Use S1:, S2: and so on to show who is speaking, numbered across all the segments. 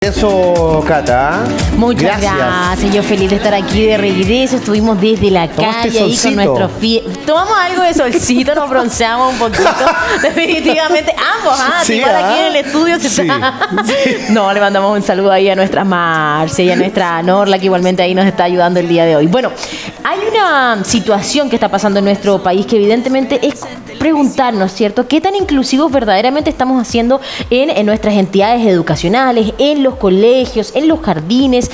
S1: Eso, Cata.
S2: Muchas gracias. Yo feliz de estar aquí de regreso. Estuvimos desde la calle ahí con nuestros tomamos algo de solcito, nos bronceamos un poquito. Definitivamente, ambos,
S1: sí,
S2: igual aquí en el estudio se está. No, le mandamos un saludo ahí a nuestra Marce y a nuestra Norla, que igualmente ahí nos está ayudando el día de hoy. Bueno, hay una situación que está pasando en nuestro país que evidentemente es preguntarnos, ¿cierto? ¿Qué tan inclusivos verdaderamente estamos haciendo en nuestras entidades educacionales, en los colegios, en los jardines?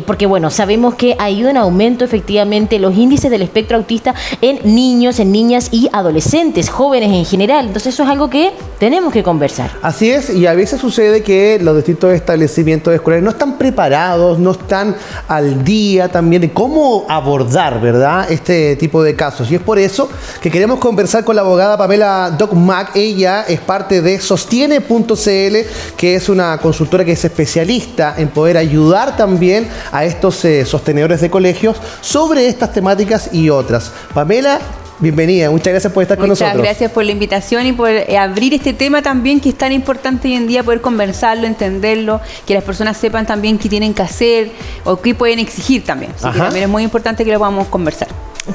S2: Porque, bueno, sabemos que ha ido en aumento efectivamente los índices del espectro autista en niños, en niñas y adolescentes, jóvenes en general. Entonces eso es algo que tenemos que conversar.
S1: Así es, y a veces sucede que los distintos establecimientos escolares no están preparados, no están al día también de cómo abordar, ¿verdad?, este tipo de casos. Y es por eso que queremos conversar con la abogada Pamela Docmac. Ella es parte de Sostiene.cl, que es una consultora que es especialista en poder ayudar también a estos sostenedores de colegios sobre estas temáticas y otras. Pamela, bienvenida, muchas gracias por estar con nosotros.
S3: Muchas gracias por la invitación y por abrir este tema también, que es tan importante hoy en día, poder conversarlo, entenderlo, que las personas sepan también qué tienen que hacer o qué pueden exigir también. Así que también es muy importante que lo podamos conversar.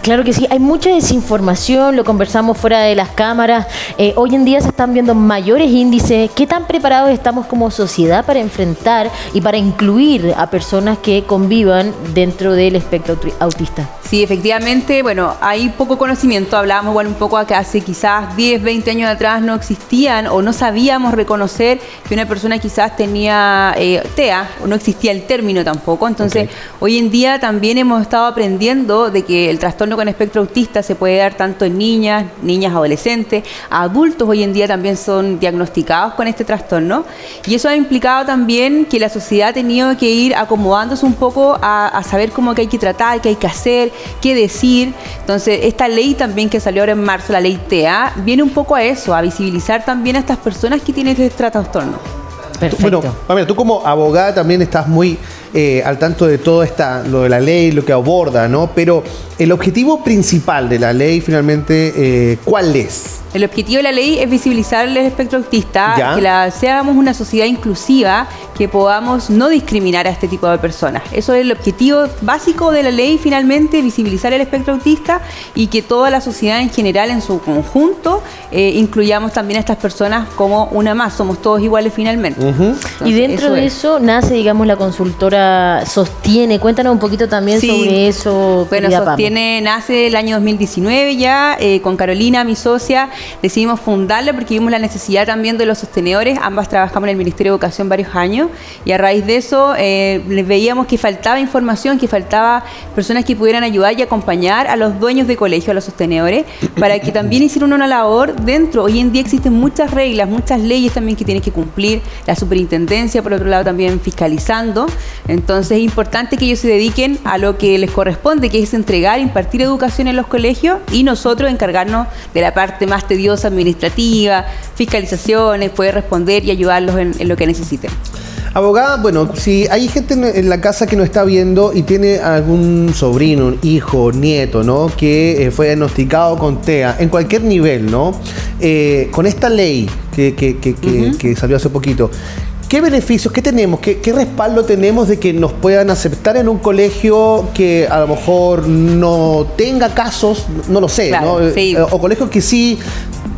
S2: Claro que sí, hay mucha desinformación, lo conversamos fuera de las cámaras. Hoy en día se están viendo mayores índices. ¿Qué tan preparados estamos como sociedad para enfrentar y para incluir a personas que convivan dentro del espectro autista?
S3: Sí, efectivamente, bueno, hay poco conocimiento. Hablábamos igual un poco a que hace quizás 10, 20 años atrás no existían o no sabíamos reconocer que una persona quizás tenía TEA, o no existía el término tampoco. Entonces, hoy en día también hemos estado aprendiendo de que el trastorno con espectro autista se puede dar tanto en niñas, adolescentes, adultos hoy en día también son diagnosticados con este trastorno. Y eso ha implicado también que la sociedad ha tenido que ir acomodándose un poco a saber cómo que hay que tratar, qué hay que hacer, qué decir. Entonces, esta ley también que salió ahora en marzo, la ley TEA, viene un poco a eso, a visibilizar también a estas personas que tienen este trastorno.
S2: Perfecto.
S1: Bueno, Pamela, tú como abogada también estás muy al tanto de todo lo de la ley, lo que aborda, ¿no? Pero el objetivo principal de la ley, finalmente, ¿cuál es?
S3: El objetivo de la ley es visibilizar el espectro autista, que seamos una sociedad inclusiva, que podamos no discriminar a este tipo de personas. Eso es el objetivo básico de la ley, finalmente, visibilizar el espectro autista y que toda la sociedad en general, en su conjunto, incluyamos también a estas personas como una más. Somos todos iguales finalmente. Entonces,
S2: y dentro de eso nace, digamos, la consultora Sostiene. Cuéntanos un poquito también sobre eso.
S3: Bueno, Sostiene nace el año 2019 ya, con Carolina, mi socia. Decidimos fundarla porque vimos la necesidad también de los sostenedores. Ambas trabajamos en el Ministerio de Educación varios años y a raíz de eso veíamos que faltaba información, que faltaba personas que pudieran ayudar y acompañar a los dueños de colegio, a los sostenedores, para que también hicieran una labor dentro. Hoy en día existen muchas reglas, muchas leyes también que tienen que cumplir, la superintendencia, por otro lado, también fiscalizando. Entonces es importante que ellos se dediquen a lo que les corresponde, que es entregar, impartir educación en los colegios, y nosotros encargarnos de la parte más tediosa, administrativa, fiscalizaciones, poder responder y ayudarlos en lo que necesiten.
S1: Abogada, bueno, si hay gente en la casa que nos está viendo y tiene algún sobrino, hijo, nieto, ¿no?, que fue diagnosticado con TEA en cualquier nivel, ¿no?, con esta ley que salió hace poquito, ¿qué beneficios, qué tenemos, qué respaldo tenemos de que nos puedan aceptar en un colegio que a lo mejor no tenga casos, no lo sé,
S3: claro,
S1: ¿no?
S3: Sí.
S1: O colegios que sí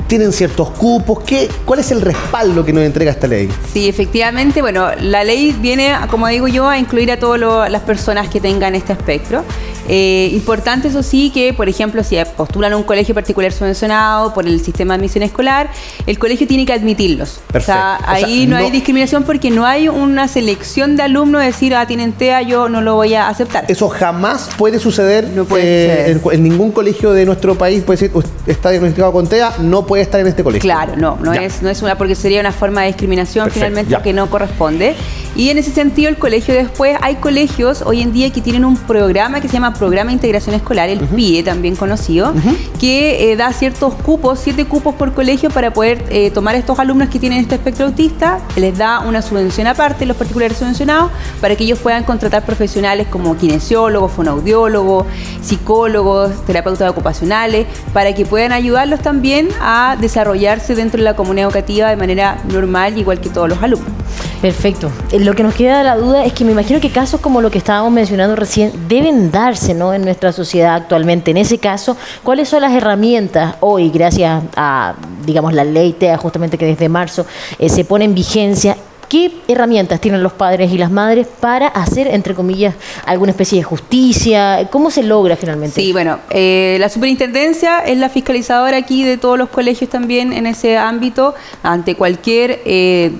S1: tienen ciertos cupos? ¿Cuál es el respaldo que nos entrega esta ley?
S3: Sí, efectivamente, bueno, la ley viene, como digo yo, a incluir a todas las personas que tengan este espectro. Importante, eso sí, que, por ejemplo, si postulan a un colegio particular subvencionado por el sistema de admisión escolar, el colegio tiene que admitirlos.
S1: Perfecto.
S3: O sea, ahí no hay discriminación porque no hay una selección de alumnos de decir, tienen TEA, yo no lo voy a aceptar.
S1: Eso jamás puede suceder.
S3: No puede suceder.
S1: En ningún colegio de nuestro país puede decir, está diagnosticado con TEA, no puede estar en este colegio.
S3: Claro, no es una, porque sería una forma de discriminación. Perfecto, finalmente, que no corresponde. Y en ese sentido, el colegio después, hay colegios hoy en día que tienen un programa que se llama Programa de Integración Escolar, el PIE, también conocido, que da ciertos cupos, 7 cupos por colegio para poder tomar a estos alumnos que tienen este espectro autista. Les da una subvención aparte, los particulares subvencionados, para que ellos puedan contratar profesionales como kinesiólogos, fonoaudiólogos, psicólogos, terapeutas ocupacionales, para que puedan ayudarlos también a desarrollarse dentro de la comunidad educativa de manera normal, igual que todos los alumnos.
S2: Perfecto. Lo que nos queda de la duda es que me imagino que casos como lo que estábamos mencionando recién deben darse, ¿no?, en nuestra sociedad actualmente. En ese caso, ¿cuáles son las herramientas hoy, gracias a, digamos, la ley TEA, justamente que desde marzo se pone en vigencia? ¿Qué herramientas tienen los padres y las madres para hacer, entre comillas, alguna especie de justicia? ¿Cómo se logra finalmente?
S3: Sí, bueno, la superintendencia es la fiscalizadora aquí de todos los colegios también en ese ámbito. Ante cualquier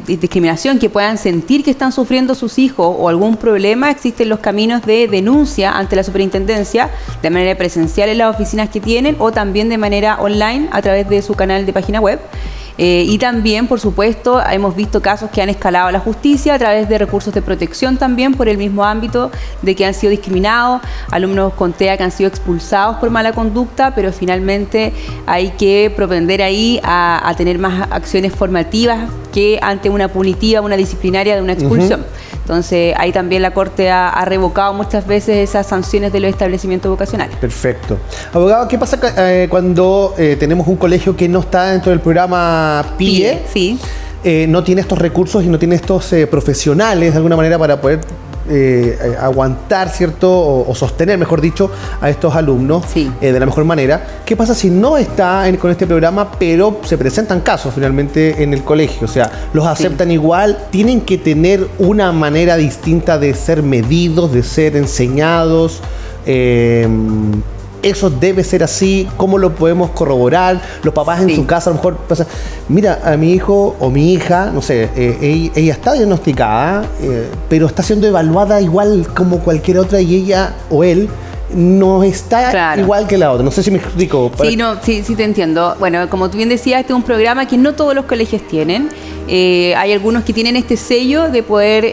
S3: discriminación que puedan sentir que están sufriendo sus hijos o algún problema, existen los caminos de denuncia ante la superintendencia, de manera presencial en las oficinas que tienen o también de manera online a través de su canal de página web. Y también, por supuesto, hemos visto casos que han escalado a la justicia a través de recursos de protección también por el mismo ámbito de que han sido discriminados, alumnos con TEA que han sido expulsados por mala conducta, pero finalmente hay que propender ahí a tener más acciones formativas que ante una punitiva, una disciplinaria de una expulsión. Entonces, ahí también la Corte ha revocado muchas veces esas sanciones de los establecimientos vocacionales.
S1: Perfecto. Abogado, ¿qué pasa cuando tenemos un colegio que no está dentro del programa PIE?
S3: Sí.
S1: No tiene estos recursos y no tiene estos profesionales de alguna manera para poder aguantar, ¿cierto? O sostener, mejor dicho, a estos alumnos de la mejor manera. ¿Qué pasa si no está con este programa, pero se presentan casos finalmente en el colegio? O sea, los aceptan igual, tienen que tener una manera distinta de ser medidos, de ser enseñados. Eso debe ser así. ¿Cómo lo podemos corroborar? Los papás en su casa a lo mejor pasan, mira, a mi hijo o mi hija, no sé, ella está diagnosticada, pero está siendo evaluada igual como cualquier otra y ella o él no está igual que la otra. No sé si me explico.
S3: Sí te entiendo. Bueno, como tú bien decías, este es un programa que no todos los colegios tienen. Hay algunos que tienen este sello de poder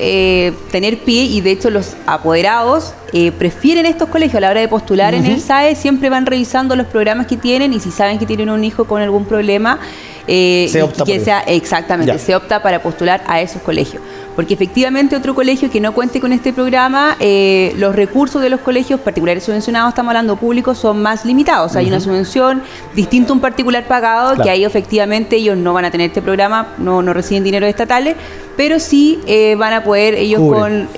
S3: tener pie y de hecho los apoderados prefieren estos colegios a la hora de postular en el SAE, siempre van revisando los programas que tienen y si saben que tienen un hijo con algún problema, se opta para postular a esos colegios. Porque efectivamente otro colegio que no cuente con este programa, los recursos de los colegios particulares subvencionados, estamos hablando públicos, son más limitados. Hay una subvención distinta a un particular pagado, que ahí efectivamente ellos no van a tener este programa, no reciben dinero estatales, pero sí van a poder ellos con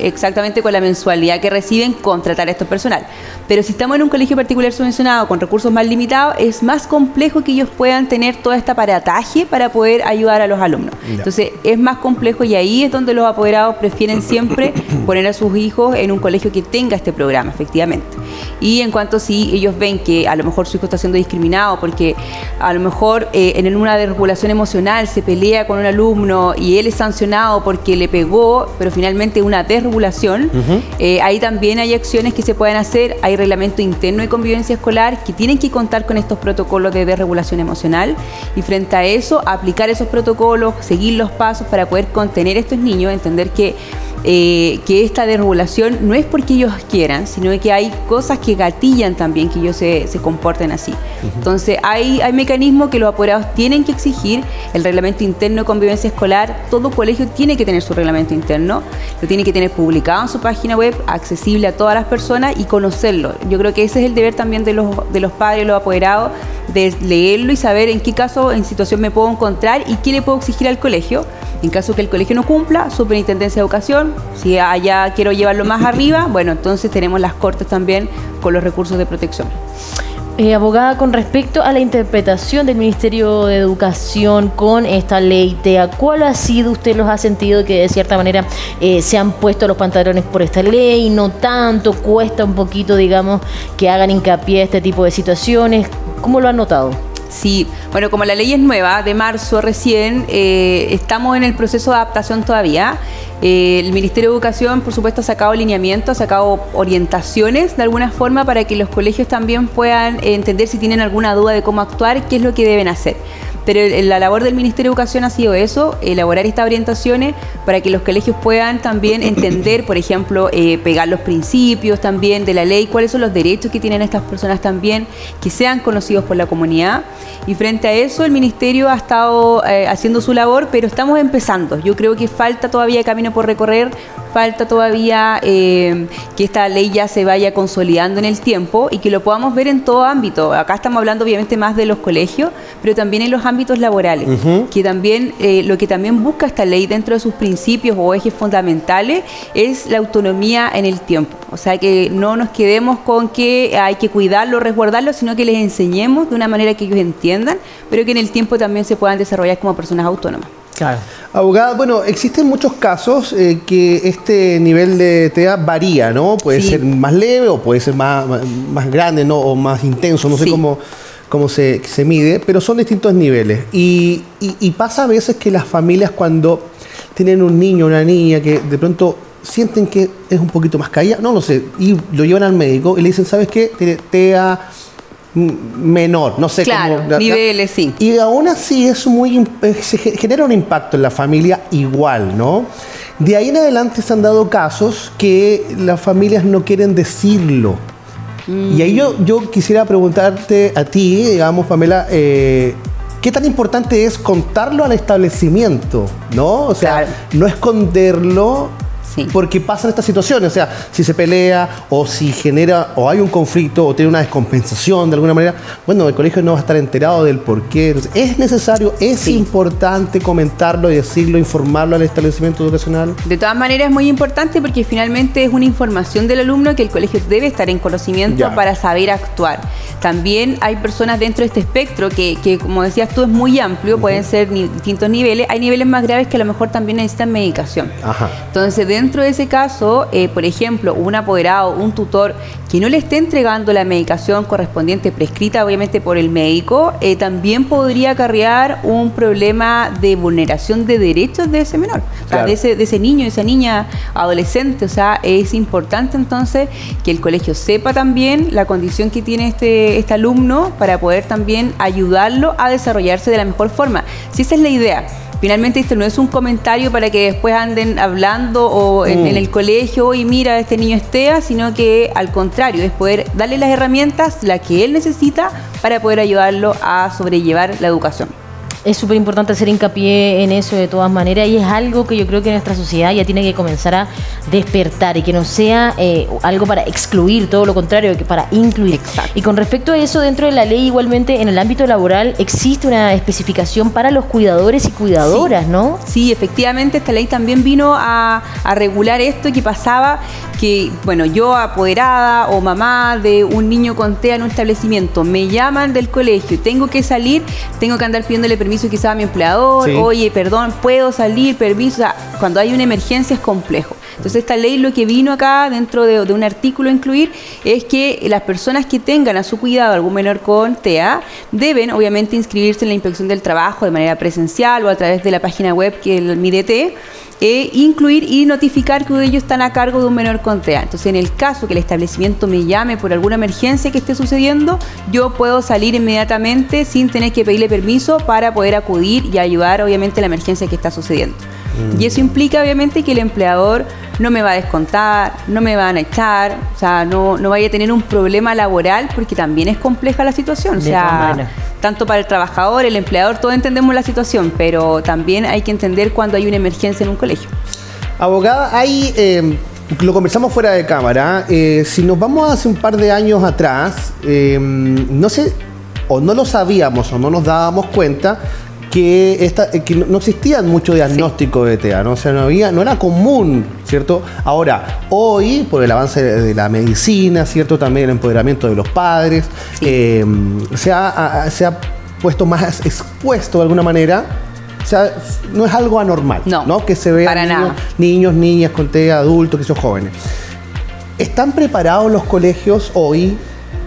S3: la mensualidad que reciben contratar a estos personal. Pero si estamos en un colegio particular subvencionado con recursos más limitados, es más complejo que ellos puedan tener todo este aparataje para poder ayudar a los alumnos. Entonces es más complejo y ahí es donde los apoderados prefieren siempre poner a sus hijos en un colegio que tenga este programa, efectivamente. Y en cuanto si ellos ven que a lo mejor su hijo está siendo discriminado porque a lo mejor en una desregulación emocional se pelea con un alumno y él es sancionado porque le pegó, pero finalmente una desregulación, ahí también hay acciones que se pueden hacer. Hay reglamento interno de convivencia escolar que tienen que contar con estos protocolos de desregulación emocional y frente a eso aplicar esos protocolos, seguir los pasos para poder contener a estos niños, entender que esta desregulación no es porque ellos quieran, sino que hay cosas que gatillan también que ellos se comporten así. Entonces hay mecanismos que los apoderados tienen que exigir. El reglamento interno de convivencia escolar, todo colegio tiene que tener su reglamento interno, lo tiene que tener publicado en su página web, accesible a todas las personas y conocerlo. Yo creo que ese es el deber también de los padres, los apoderados, de leerlo y saber en qué caso, en situación me puedo encontrar y qué le puedo exigir al colegio. En caso que el colegio no cumpla, Superintendencia de Educación. Si allá quiero llevarlo más arriba, bueno, entonces tenemos las Cortes también con los recursos de protección.
S2: Abogada, con respecto a la interpretación del Ministerio de Educación con esta ley TEA, ¿cuál ha sido, usted los ha sentido que de cierta manera se han puesto los pantalones por esta ley, no tanto, cuesta un poquito, digamos, que hagan hincapié a este tipo de situaciones? ¿Cómo lo han notado?
S3: Sí, bueno, como la ley es nueva, de marzo recién, estamos en el proceso de adaptación todavía. El Ministerio de Educación, por supuesto, ha sacado lineamientos, ha sacado orientaciones de alguna forma para que los colegios también puedan entender si tienen alguna duda de cómo actuar, qué es lo que deben hacer. Pero la labor del Ministerio de Educación ha sido eso, elaborar estas orientaciones para que los colegios puedan también entender, por ejemplo, pegar los principios también de la ley, cuáles son los derechos que tienen estas personas también, que sean conocidos por la comunidad. Y frente a eso, el Ministerio ha estado haciendo su labor, pero estamos empezando. Yo creo que falta todavía camino por recorrer, falta todavía que esta ley ya se vaya consolidando en el tiempo y que lo podamos ver en todo ámbito. Acá estamos hablando obviamente más de los colegios, pero también en los ámbitos ámbitos laborales, que también lo que también busca esta ley dentro de sus principios o ejes fundamentales es la autonomía en el tiempo. O sea, que no nos quedemos con que hay que cuidarlo, resguardarlo, sino que les enseñemos de una manera que ellos entiendan, pero que en el tiempo también se puedan desarrollar como personas autónomas.
S2: Claro.
S1: Abogada, bueno, existen muchos casos que este nivel de TEA varía, ¿no? Puede ser más leve o puede ser más grande, ¿no? O más intenso, no sé cómo se mide, pero son distintos niveles. Y pasa a veces que las familias cuando tienen un niño o una niña que de pronto sienten que es un poquito más caída, no lo sé, y lo llevan al médico y le dicen, ¿sabes qué? Tiene TEA menor, no sé cómo.
S3: Niveles, sí.
S1: Y aún así se genera un impacto en la familia igual, ¿no? De ahí en adelante se han dado casos que las familias no quieren decirlo. Y ahí yo quisiera preguntarte a ti, digamos, Pamela, ¿qué tan importante es contarlo al establecimiento, ¿no? O sea, no esconderlo. Porque pasan estas situaciones, o sea, si se pelea o si genera o hay un conflicto o tiene una descompensación de alguna manera, bueno, el colegio no va a estar enterado del por qué. Entonces, es necesario, es importante comentarlo y decirlo, informarlo al establecimiento educacional.
S3: De todas maneras es muy importante porque finalmente es una información del alumno que el colegio debe estar en conocimiento para saber actuar. También hay personas dentro de este espectro que como decías tú, es muy amplio, pueden ser distintos niveles. Hay niveles más graves que a lo mejor también necesitan medicación. Entonces, dentro de ese caso, por ejemplo, un apoderado, un tutor que no le esté entregando la medicación correspondiente prescrita, obviamente por el médico, también podría acarrear un problema de vulneración de derechos de ese menor, o sea, de ese niño, esa niña, adolescente. O sea, es importante entonces que el colegio sepa también la condición que tiene este alumno para poder también ayudarlo a desarrollarse de la mejor forma. Si esa es la idea. Finalmente esto no es un comentario para que después anden hablando o en el colegio y mira, este niño es TEA, sino que al contrario, es poder darle las herramientas, las que él necesita para poder ayudarlo a sobrellevar la educación.
S2: Es súper importante hacer hincapié en eso de todas maneras y es algo que yo creo que nuestra sociedad ya tiene que comenzar a despertar y que no sea algo para excluir, todo lo contrario, que para incluir.
S3: Exacto.
S2: Y con respecto a eso, dentro de la ley igualmente en el ámbito laboral existe una especificación para los cuidadores y cuidadoras, ¿no?
S3: Sí, efectivamente esta ley también vino a regular esto que pasaba que, bueno, yo apoderada o mamá de un niño con TEA en un establecimiento, me llaman del colegio y tengo que salir, tengo que andar pidiéndole permiso quizás a mi empleador, oye, perdón, puedo salir, permiso. O sea, cuando hay una emergencia es complejo. Entonces esta ley lo que vino acá dentro de un artículo a incluir es que las personas que tengan a su cuidado algún menor con TEA deben obviamente inscribirse en la inspección del trabajo de manera presencial o a través de la página web que es el MIDET, incluir y notificar que ellos están a cargo de un menor con TEA. Entonces, en el caso que el establecimiento me llame por alguna emergencia que esté sucediendo, yo puedo salir inmediatamente sin tener que pedirle permiso para poder acudir y ayudar, obviamente, a la emergencia que está sucediendo. Y eso implica, obviamente, que el empleador no me va a descontar, no me van a echar, o sea, no vaya a tener un problema laboral porque también es compleja la situación. O sea, tanto para el trabajador, el empleador, todos entendemos la situación, pero también hay que entender cuando hay una emergencia en un colegio.
S1: Abogada, lo conversamos fuera de cámara, si nos vamos hace un par de años atrás, no sé, o no lo sabíamos o no nos dábamos cuenta que no existían muchos diagnósticos de TEA, ¿no? O sea, no era común, ¿cierto? Ahora, hoy, por el avance de la medicina, ¿cierto? También el empoderamiento de los padres, se ha puesto más expuesto de alguna manera. O sea, no es algo anormal, ¿no? Que se vean niños, niñas con TEA, adultos, que son jóvenes. ¿Están preparados los colegios hoy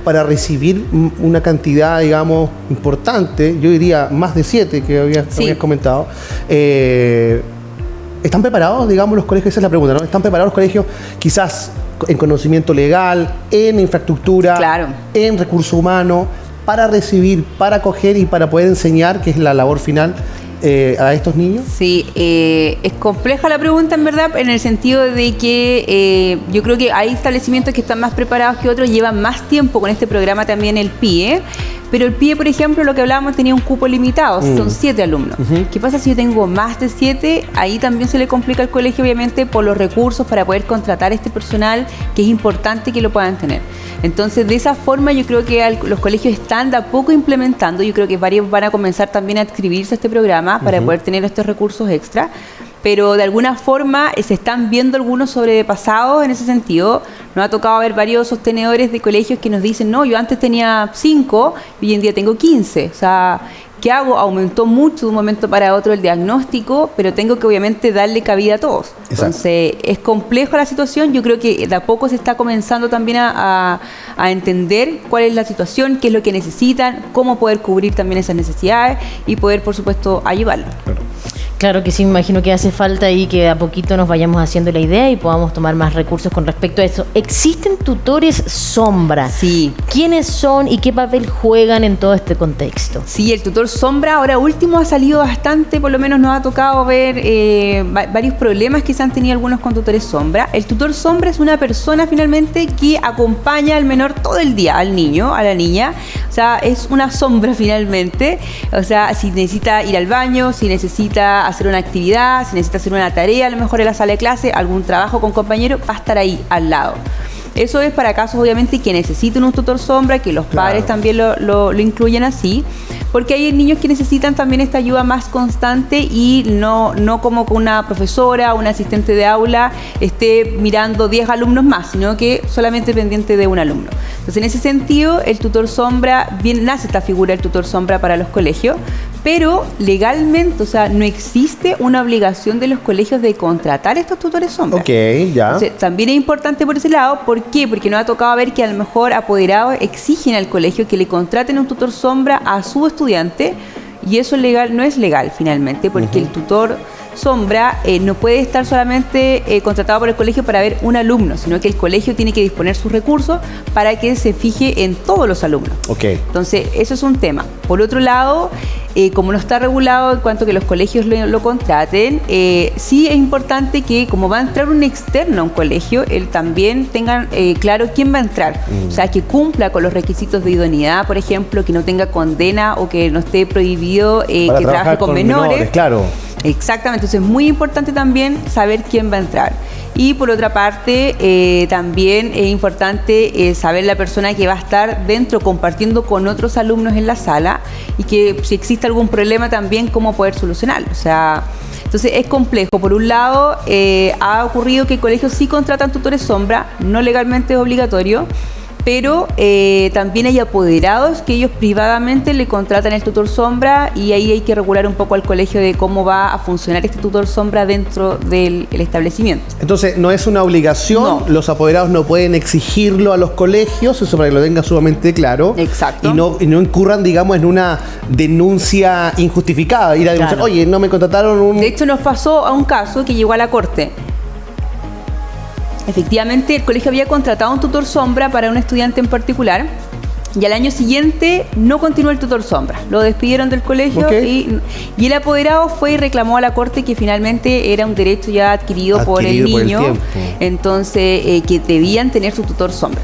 S1: para recibir una cantidad, digamos, importante? Yo diría más de 7 que habías comentado. ¿Están preparados, digamos, los colegios? Esa es la pregunta, ¿no? ¿Están preparados los colegios quizás en conocimiento legal, en infraestructura, en recursos humanos, para recibir, para acoger y para poder enseñar, que es la labor final, a estos niños? Sí,
S3: es compleja la pregunta en verdad, en el sentido de que yo creo que hay establecimientos que están más preparados que otros, llevan más tiempo con este programa también el PIE, Pero el PIE, por ejemplo, lo que hablábamos, tenía un cupo limitado, son 7 alumnos. ¿Qué pasa si yo tengo más de 7? Ahí también se le complica al colegio, obviamente, por los recursos para poder contratar este personal, que es importante que lo puedan tener. Entonces, de esa forma, yo creo que los colegios están de a poco implementando, yo creo que varios van a comenzar también a adscribirse a este programa para poder tener estos recursos extra. Pero de alguna forma se están viendo algunos sobrepasados en ese sentido. Nos ha tocado ver varios sostenedores de colegios que nos dicen, no, yo antes tenía 5 y hoy en día tengo 15. O sea, ¿qué hago? Aumentó mucho de un momento para otro el diagnóstico, pero tengo que obviamente darle cabida a todos. Exacto. Entonces, es compleja la situación. Yo creo que de a poco se está comenzando también a entender cuál es la situación, qué es lo que necesitan, cómo poder cubrir también esas necesidades y poder, por supuesto, ayudarlos.
S2: Claro que sí, me imagino que hace falta ahí que a poquito nos vayamos haciendo la idea y podamos tomar más recursos con respecto a eso. ¿Existen tutores sombra?
S3: Sí.
S2: ¿Quiénes son y qué papel juegan en todo este contexto?
S3: Sí, el tutor sombra ahora último ha salido bastante, por lo menos nos ha tocado ver varios problemas que se han tenido algunos con tutores sombra. El tutor sombra es una persona finalmente que acompaña al menor todo el día, al niño, a la niña. O sea, es una sombra finalmente. O sea, si necesita ir al baño, si necesita hacer una actividad, si necesita hacer una tarea, a lo mejor en la sala de clase, algún trabajo con compañeros, va a estar ahí al lado. Eso es para casos obviamente que necesiten un tutor sombra, que los padres también lo incluyen así, porque hay niños que necesitan también esta ayuda más constante y no como que una profesora o una asistente de aula esté mirando 10 alumnos más, sino que solamente pendiente de un alumno. Entonces, en ese sentido, el tutor sombra, bien nace esta figura del tutor sombra para los colegios, pero legalmente, o sea, no existe una obligación de los colegios de contratar estos tutores sombra.
S1: Ok, ya.
S3: Entonces, también es importante por ese lado. ¿Por qué? Porque nos ha tocado ver que a lo mejor apoderados exigen al colegio que le contraten un tutor sombra a su estudiante y eso no es legal finalmente, porque el tutor sombra no puede estar solamente contratado por el colegio para ver un alumno, sino que el colegio tiene que disponer sus recursos para que se fije en todos los alumnos.
S1: Okay.
S3: Entonces, eso es un tema. Por otro lado, como no está regulado en cuanto a que los colegios lo contraten, sí es importante que, como va a entrar un externo a un colegio, él también tenga claro quién va a entrar. O sea, que cumpla con los requisitos de idoneidad, por ejemplo, que no tenga condena o que no esté prohibido que trabaje con menores.
S1: Claro.
S3: Exactamente, entonces es muy importante también saber quién va a entrar. Y por otra parte, también es importante saber la persona que va a estar dentro compartiendo con otros alumnos en la sala y que si existe algún problema también cómo poder solucionarlo. O sea, entonces es complejo. Por un lado, ha ocurrido que colegios sí contratan tutores sombra, no legalmente es obligatorio, pero también hay apoderados que ellos privadamente le contratan el tutor sombra y ahí hay que regular un poco al colegio de cómo va a funcionar este tutor sombra dentro del establecimiento.
S1: Entonces, no es una obligación,
S3: no.
S1: Los apoderados no pueden exigirlo a los colegios, eso para que lo tenga sumamente claro.
S3: Exacto.
S1: Y no incurran, digamos, en una denuncia injustificada, ir a denunciar, claro. Oye, no me contrataron un...
S3: De hecho, nos pasó a un caso que llegó a la corte. Efectivamente, el colegio había contratado un tutor sombra para un estudiante en particular y al año siguiente no continuó el tutor sombra. Lo despidieron del colegio y el apoderado fue y reclamó a la corte que finalmente era un derecho ya adquirido por el niño, entonces que debían tener su tutor sombra.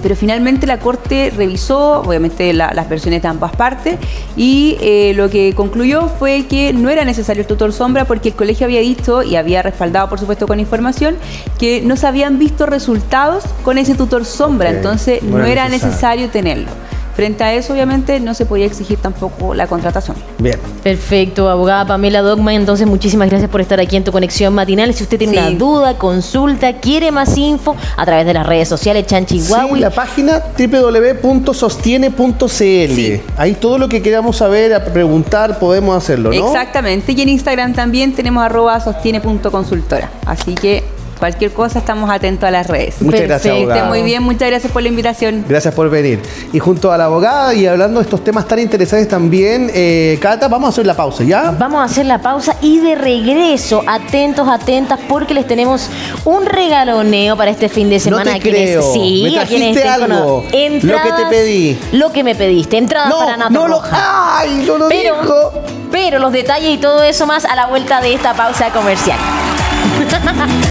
S3: Pero finalmente la Corte revisó, obviamente, las versiones de ambas partes y lo que concluyó fue que no era necesario el tutor sombra porque el colegio había dicho y había respaldado, por supuesto, con información que no se habían visto resultados con ese tutor sombra, entonces no era necesario tenerlo. Frente a eso, obviamente, no se podía exigir tampoco la contratación.
S1: Bien.
S2: Perfecto, abogada Pamela Dogman. Entonces, muchísimas gracias por estar aquí en Tu Conexión Matinal. Si usted tiene una duda, consulta, quiere más info, a través de las redes sociales, Chanchihuahua.
S1: Sí, la página www.sostiene.cl. Sí. Ahí todo lo que queramos saber, preguntar, podemos hacerlo, ¿no?
S3: Exactamente. Y en Instagram también tenemos @sostiene.consultora. Así que... cualquier cosa, estamos atentos a las redes.
S1: Muchas gracias, abogada.
S3: Muy bien, muchas gracias por la invitación.
S1: Gracias por venir. Y junto a la abogada y hablando de estos temas tan interesantes también, Cata, vamos a hacer la pausa, ¿ya?
S2: Vamos a hacer la pausa y de regreso, atentos, atentas, porque les tenemos un regaloneo para este fin de semana.
S1: No te creo.
S2: Sí,
S1: me trajiste algo.
S2: Entradas,
S1: lo que te pedí.
S2: Lo que me pediste, entradas para Nato Roja.
S1: ¡Ay, no lo dijo!
S2: Pero los detalles y todo eso más a la vuelta de esta pausa comercial.